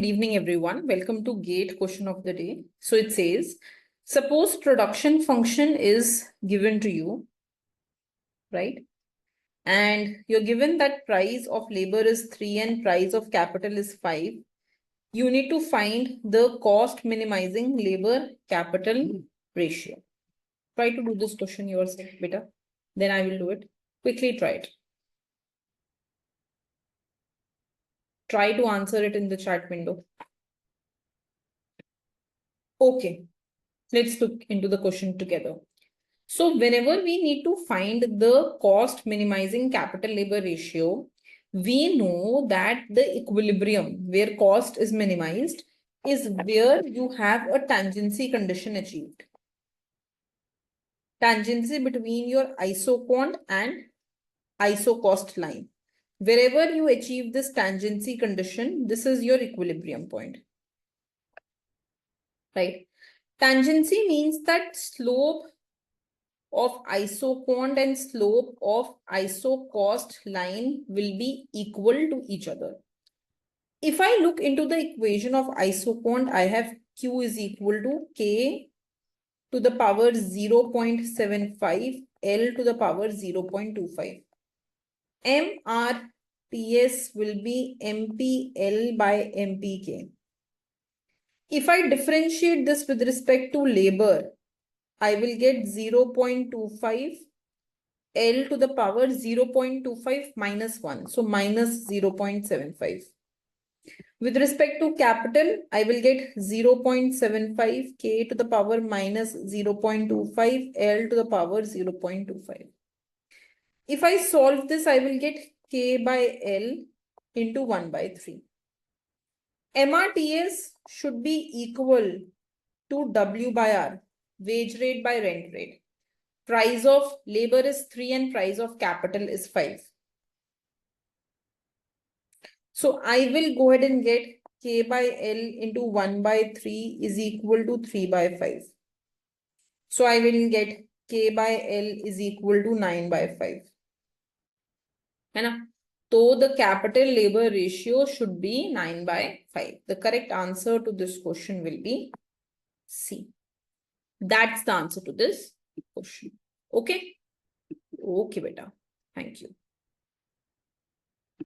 Good evening, everyone. Welcome to GATE question of the day. So it says, suppose production function is given to you, right? And you're given that price of labor is 3 and price of capital is 5. You need to find the cost minimizing labor capital ratio. Try to do this question yourself, beta. Then I will do it. Quickly try it. Try to answer it in the chat window. Okay, let's look into the question together. So whenever we need to find the cost minimizing capital labor ratio, we know that the equilibrium where cost is minimized is where you have a tangency condition achieved. Tangency between your isoquant and isocost line. Wherever you achieve this tangency condition, this is your equilibrium point. Right? Tangency means that slope of isoquant and slope of isocost line will be equal to each other. If I look into the equation of isoquant, I have Q is equal to K to the power 0.75 L to the power 0.25. MRTS will be MPL by MPK. If I differentiate this with respect to labor, I will get 0.25 L to the power 0.25 minus 1. So minus 0.75. With respect to capital, I will get 0.75 K to the power minus 0.25 L to the power 0.25. If I solve this, I will get K by L into 1 by 3. MRTS should be equal to W by R, wage rate by rent rate. Price of labor is 3 and price of capital is 5. So I will go ahead and get K by L into 1 by 3 is equal to 3 by 5. So I will get K by L is equal to 9 by 5. So the capital labor ratio should be 9 by 5. The correct answer to this question will be C. That's the answer to this question. Okay? Okay, beta. Thank you.